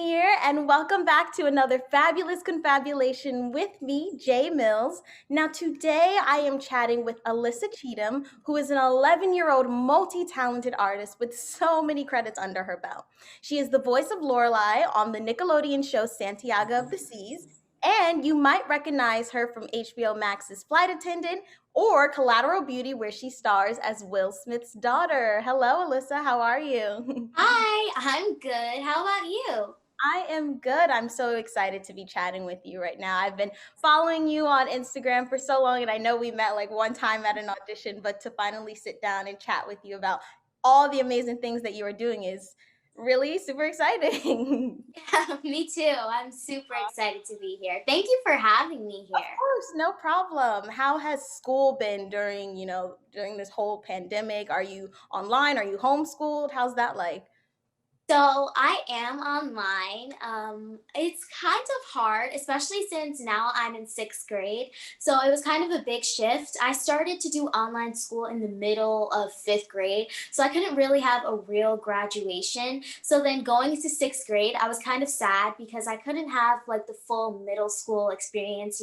here, and welcome back to another fabulous confabulation with me, Jay Mills. Now, today I am chatting with Alyssa Cheatham, who is an 11-year-old multi talented artist with so many credits under her belt. She is the voice of Lorelai on the Nickelodeon show Santiago of the Seas, and you might recognize her from HBO Max's Flight Attendant or Collateral Beauty, where she stars as Will Smith's daughter. Hello, Alyssa, how are you? Hi, I'm good. How about you? I am good. I'm so excited to be chatting with you right now. I've been following you on Instagram for so long, and I know we met like one time at an audition, but to finally sit down and chat with you about all the amazing things that you are doing is really super exciting. Yeah, me too. I'm super excited to be here. Thank you for having me Of here. course, no problem. How has school been during, during this whole pandemic? Are you online? Are you homeschooled? How's that like? So I am online. It's kind of hard, especially since now I'm in sixth grade. So it was kind of a big shift. I started to do online school in the middle of fifth grade. So I couldn't really have a real graduation. So then going into sixth grade, I was kind of sad because I couldn't have like the full middle school experience,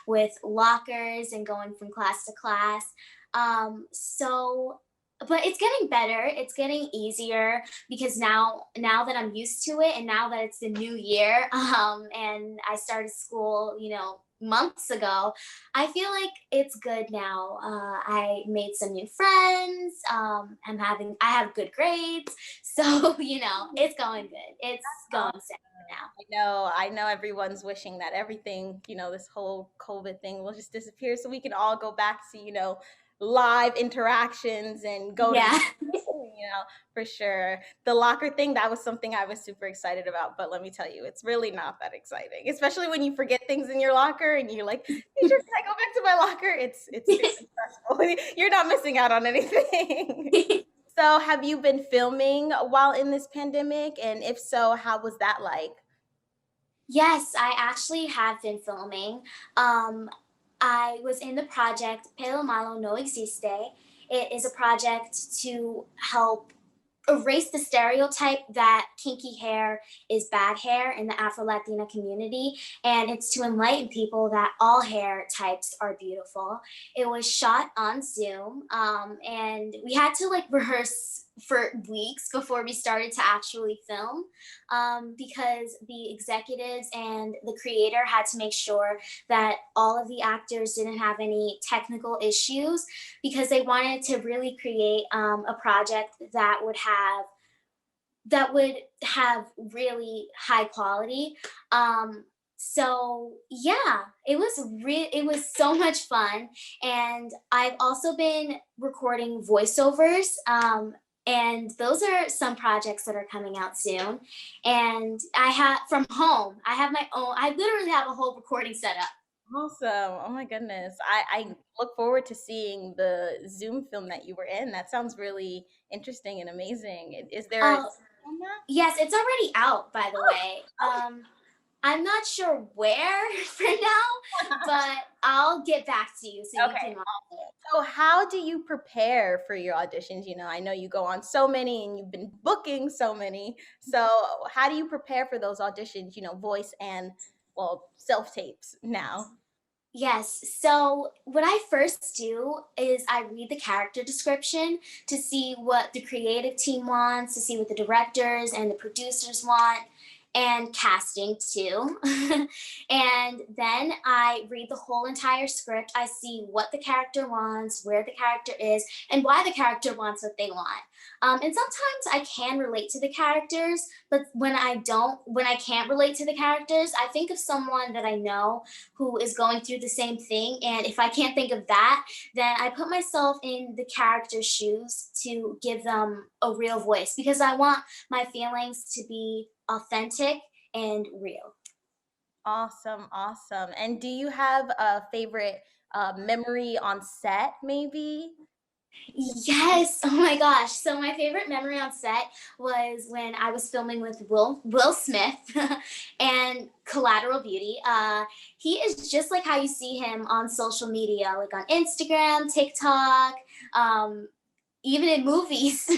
with lockers and going from class to class. But it's getting better. It's getting easier because now that I'm used to it and now that it's the new year, and I started school, months ago, I feel like it's good now. I made some new friends. I have good grades. So, it's going good. It's going Awesome. sad now. I know everyone's wishing that everything, this whole COVID thing will just disappear so we can all go back to, live interactions and go to Yeah. for sure. The locker thing, that was something I was super excited about, but let me tell you, it's really not that exciting, especially when you forget things in your locker and you're like, teacher, can I go back to my locker? It's super stressful. You're not missing out on anything. So, have you been filming while in this pandemic? And if so, how was that like? Yes, I actually have been filming. I was in the project Pelo Malo No Existe. It is a project to help erase the stereotype that kinky hair is bad hair in the Afro Latina community. And it's to enlighten people that all hair types are beautiful. It was shot on Zoom, and we had to like rehearse for weeks before we started to actually film, because the executives and the creator had to make sure that all of the actors didn't have any technical issues because they wanted to really create a project that would have really high quality. So yeah, it was so much fun, and I've also been recording voiceovers. And those are some projects that are coming out soon. And I have from home. I have my own. I literally have a whole recording setup. Awesome. Oh my goodness. I look forward to seeing the Zoom film that you were in. That sounds really interesting and amazing. Is there a Oh, on that? yes, it's already out, by the way. I'm not sure where for now, but I'll get back to you so you Okay. can watch it. So how do you prepare for your auditions? I know you go on so many and you've been booking so many. So how do you prepare for those auditions, voice and well, self tapes now? Yes. So what I first do is I read the character description to see what the creative team wants, to see what the directors and the producers want, and casting too. And then I read the whole entire script. I see what the character wants, where the character is, and why the character wants what they want. And sometimes I can relate to the characters, but when I can't relate to the characters, I think of someone that I know who is going through the same thing. And if I can't think of that, then I put myself in the character's shoes to give them a real voice because I want my feelings to be authentic and real. Awesome, awesome. And do you have a favorite memory on set, maybe? Yes. Oh my gosh. So my favorite memory on set was when I was filming with Will Smith and Collateral Beauty. He is just like how you see him on social media, like on Instagram, TikTok. Um, even in movies,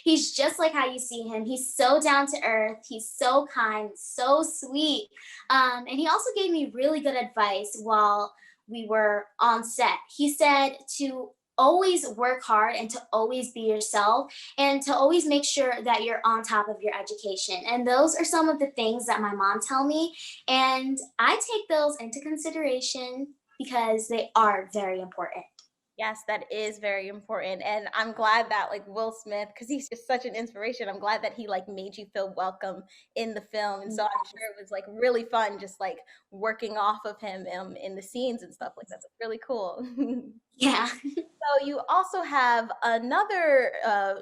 he's just like how you see him. He's so down to earth. He's so kind, so sweet. And he also gave me really good advice while we were on set. He said to always work hard and to always be yourself and to always make sure that you're on top of your education. And those are some of the things that my mom tell me. And I take those into consideration because they are very important. Yes, that is very important. And I'm glad that like Will Smith, because he's just such an inspiration. I'm glad that he like made you feel welcome in the film. And so I'm sure it was like really fun just like working off of him in the scenes and stuff like that. That's really cool. Yeah. So you also have another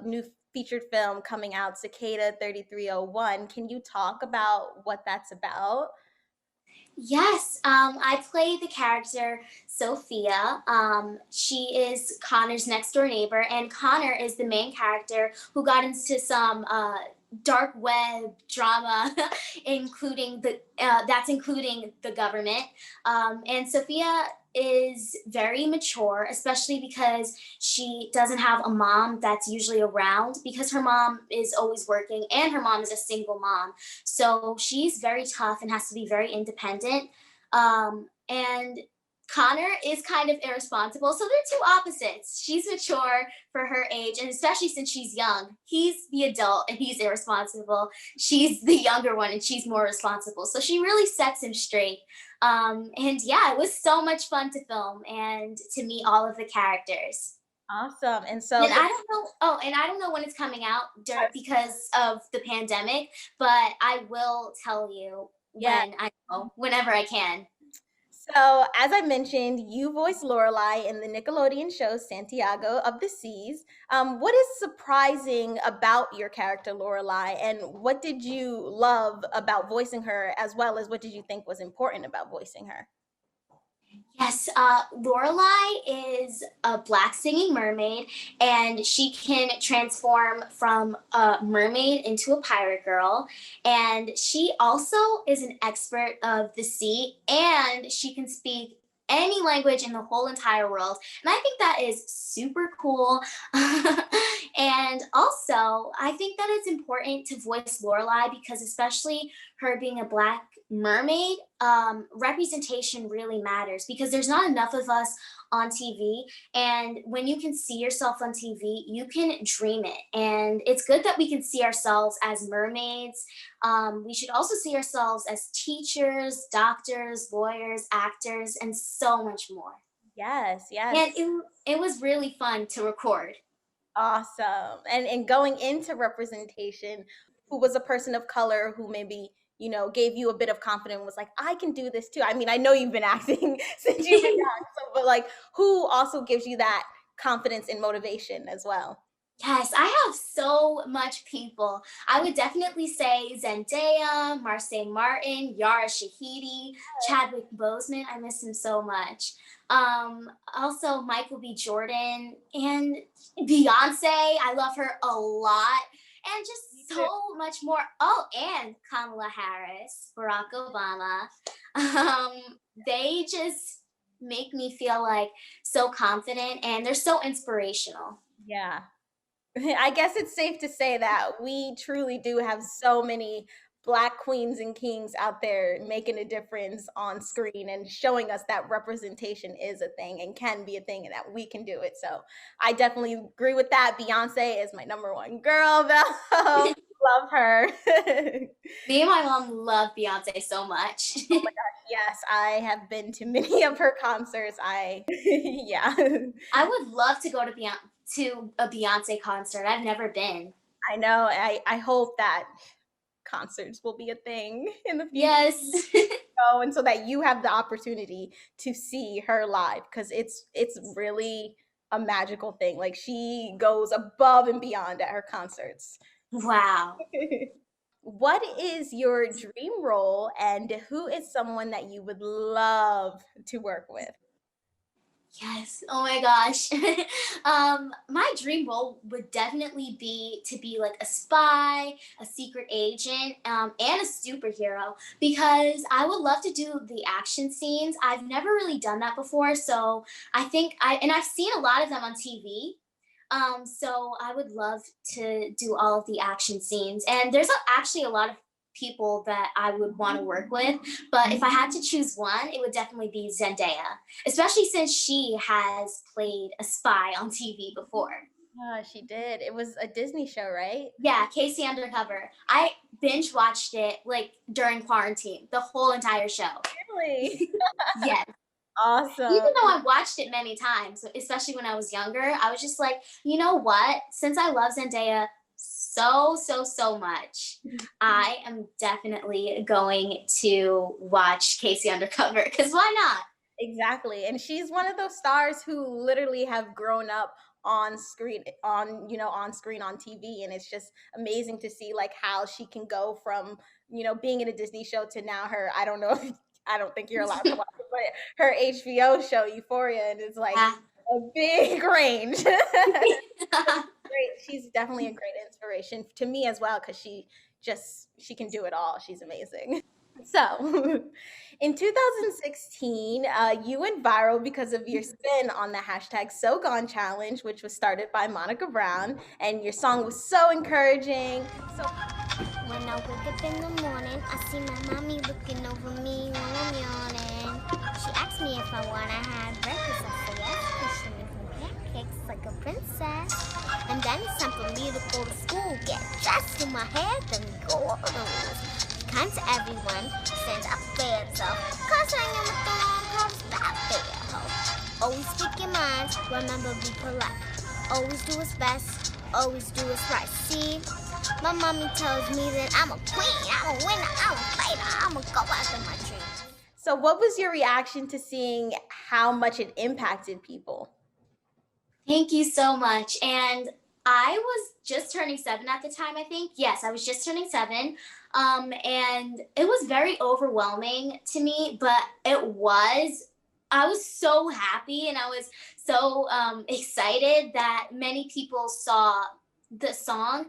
new featured film coming out, Cicada 3301. Can you talk about what that's about? Yes, I play the character Sophia. She is Connor's next door neighbor, and Connor is the main character who got into some dark web drama, including the government. And Sophia is very mature, especially because she doesn't have a mom that's usually around because her mom is always working and her mom is a single mom. So she's very tough and has to be very independent. And Connor is kind of irresponsible. So they're two opposites. She's mature for her age, and especially since she's young. He's the adult and he's irresponsible. She's the younger one and she's more responsible. So she really sets him straight. And yeah, it was so much fun to film and to meet all of the characters. Awesome. And so And I don't know. Oh, and I don't know when it's coming out because of the pandemic, but I will tell you yeah. when I know, whenever I can. So, as I mentioned, you voiced Lorelai in the Nickelodeon show Santiago of the Seas. What is surprising about your character Lorelai, and what did you love about voicing her, as well as what did you think was important about voicing her? Yes, Lorelai is a black singing mermaid, and she can transform from a mermaid into a pirate girl. And she also is an expert of the sea, and she can speak any language in the whole entire world. And I think that is super cool. And also, I think that it's important to voice Lorelai because, especially her being a black mermaid, representation really matters because there's not enough of us on TV. And when you can see yourself on TV, you can dream it. And it's good that we can see ourselves as mermaids. We should also see ourselves as teachers, doctors, lawyers, actors, and so much more. Yes, yes. And it was really fun to record. Awesome. And going into representation, who was a person of color who maybe, gave you a bit of confidence, was like, I can do this too. I mean, I know you've been acting since you've been young, so, but like, who also gives you that confidence and motivation as well? Yes, I have so much people. I would definitely say Zendaya, Marseille Martin, Yara Shahidi, Chadwick Boseman. I miss him so much. Also Michael B. Jordan and Beyonce. I love her a lot. And just so much more. Oh, and Kamala Harris, Barack Obama. They just make me feel like so confident and they're so inspirational. Yeah. I guess it's safe to say that we truly do have so many Black queens and kings out there making a difference on screen and showing us that representation is a thing and can be a thing and that we can do it. So I definitely agree with that. Beyonce is my number one girl, though. Love her. Me and my mom love Beyonce so much. Yes, I have been to many of her concerts. Yeah. I would love to go to a Beyonce concert. I've never been. I know. I hope that concerts will be a thing in the future. Yes. And so that you have the opportunity to see her live because it's really a magical thing. Like she goes above and beyond at her concerts. Wow. What is your dream role and who is someone that you would love to work with? Yes. Oh my gosh. My dream role would definitely be to be like a spy, a secret agent, and a superhero because I would love to do the action scenes. I've never really done that before, so I think and I've seen a lot of them on TV. So I would love to do all of the action scenes. And there's actually a lot of people that I would want to work with. But if I had to choose one, it would definitely be Zendaya, especially since she has played a spy on TV before. Yeah, she did. It was a Disney show, right? Yeah, Casey Undercover. I binge watched it like during quarantine, the whole entire show. Really? Yes. Awesome. Even though I watched it many times, especially when I was younger, I was just like, you know what? Since I love Zendaya so much, I am definitely going to watch Casey Undercover because why not? Exactly. And she's one of those stars who literally have grown up on screen on screen on TV, and it's just amazing to see like how she can go from, being in a Disney show to now her, I don't know, I don't think you're allowed to watch it, but her HBO show Euphoria, and it's like Yeah. a big range. Great. She's definitely a great inspiration to me as well because she can do it all. She's amazing. So, in 2016, you went viral because of your spin on the hashtag So Gone challenge, which was started by Monica Brown, and your song was so encouraging. So, when I wake up in the morning, I see my mommy looking over me when I'm yawning. She asks me if I wanna have breakfast. I say yes, because she makes me pancakes like a princess. And then it's time for me to go to school, get dressed in my hair, then go over the rules. Be kind to everyone, stand up for yourself, cause hanging with the wrong comes bad for your health. Always speak your mind, remember be polite. Always do what's best, always do what's right. See, my mommy tells me that I'm a queen, I'm a winner, I'm a fighter, I'm a go after my dreams. so what was your reaction to seeing how much it impacted people? Thank you so much. And I was just turning 7 at the time, I think. Yes, I was just turning 7. And it was very overwhelming to me, but I was so happy and I was so excited that many people saw the song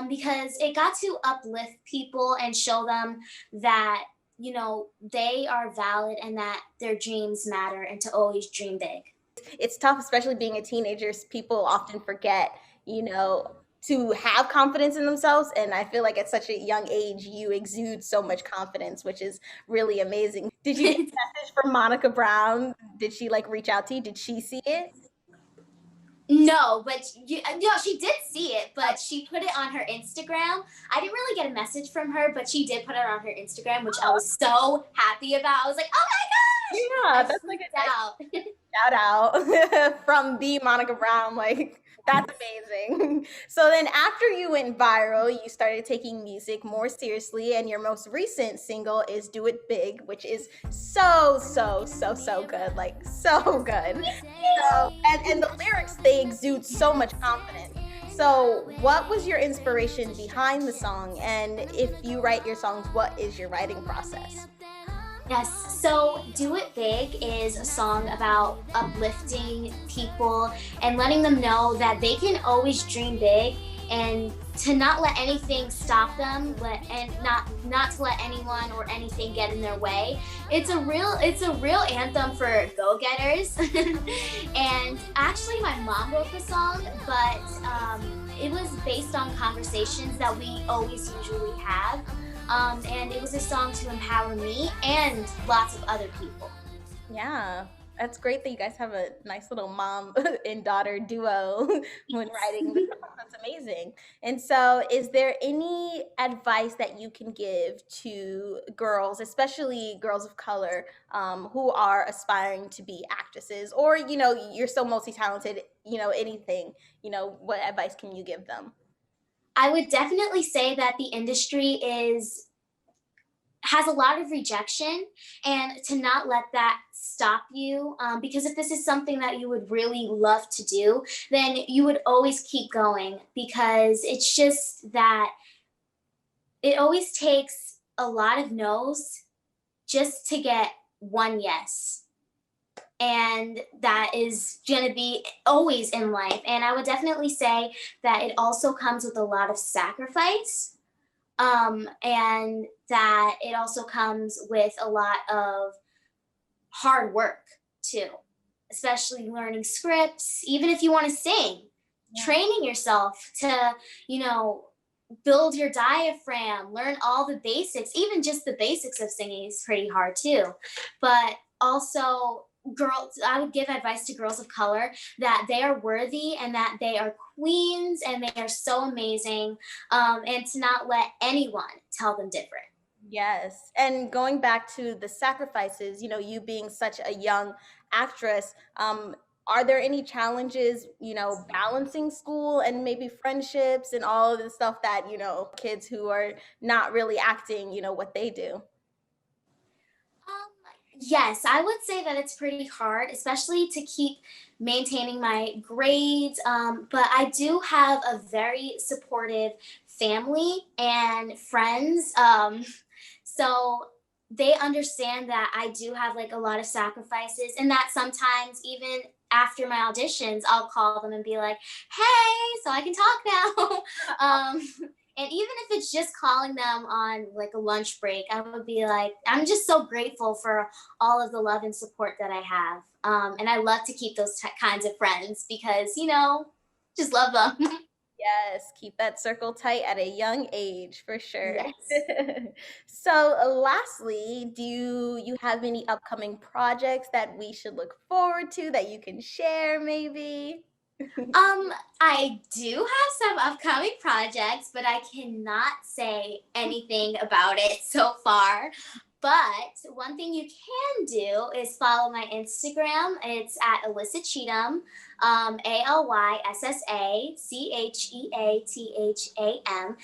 because it got to uplift people and show them that, they are valid and that their dreams matter and to always dream big. It's tough, especially being a teenager. People often forget, to have confidence in themselves. And I feel like at such a young age, you exude so much confidence, which is really amazing. Did you get a message from Monica Brown? Did she like reach out to you? Did she see it? No, but she did see it, but she put it on her Instagram. I didn't really get a message from her, but she did put it on her Instagram, which I was so happy about. I was like, oh my gosh! Yeah, that's like a nice shout out from the Monica Brown. Like, that's amazing. So then after you went viral, you started taking music more seriously, and your most recent single is Do It Big, which is so good. Like, so good. So, and the lyrics, they exude so much confidence. So what was your inspiration behind the song? And if you write your songs, what is your writing process? Yes, so Do It Big is a song about uplifting people and letting them know that they can always dream big and to not let anything stop them, and not to let anyone or anything get in their way. It's a real anthem for go-getters. And actually my mom wrote the song, but it was based on conversations that we always usually have. And it was a song to empower me and lots of other people. Yeah, that's great that you guys have a nice little mom and daughter duo when writing the song. That's amazing. And so, is there any advice that you can give to girls, especially girls of color, who are aspiring to be actresses, or you're so multi-talented, anything, what advice can you give them? I would definitely say that the industry has a lot of rejection and to not let that stop you because if this is something that you would really love to do, then you would always keep going because it's just that it always takes a lot of no's just to get one yes. And that is going to be always in life. And I would definitely say that it also comes with a lot of sacrifice, and that it also comes with a lot of hard work too, especially learning scripts. Even if you want to sing, training yourself to, you know, build your diaphragm, learn all the basics. Even just the basics of singing is pretty hard too. But also, girls, I would give advice to girls of color that they are worthy and that they are queens and they are so amazing, and to not let anyone tell them different. Yes. And going back to the sacrifices, you being such a young actress, are there any challenges, balancing school and maybe friendships and all of the stuff that, kids who are not really acting, what they do? Um, yes, I would say that it's pretty hard, especially to keep maintaining my grades. But I do have a very supportive family and friends. So they understand that I do have like a lot of sacrifices, and that sometimes even after my auditions, I'll call them and be like, "Hey, so I can talk now." And even if it's just calling them on like a lunch break, I would be like, I'm just so grateful for all of the love and support that I have. And I love to keep those kinds of friends because, just love them. Yes, keep that circle tight at a young age for sure. Yes. So, lastly, do you have any upcoming projects that we should look forward to that you can share maybe? Um, I do have some upcoming projects, but I cannot say anything about it so far. But one thing you can do is follow my Instagram. It's at Alyssa Cheatham, ALYSSACHEATHAM,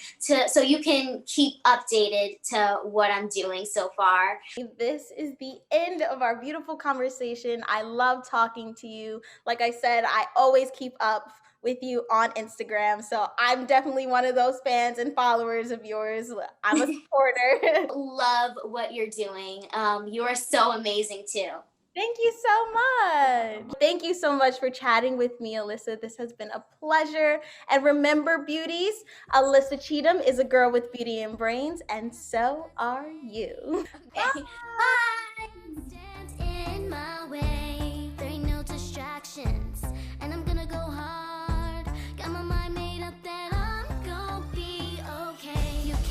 so you can keep updated to what I'm doing so far. This is the end of our beautiful conversation. I love talking to you. Like I said, I always keep up with you on Instagram. So I'm definitely one of those fans and followers of yours. I'm a supporter. Love what you're doing. You are so amazing too. Thank you so much. Thank you so much for chatting with me, Alyssa. This has been a pleasure. And remember, beauties, Alyssa Cheatham is a girl with beauty and brains, and so are you. Okay. Bye.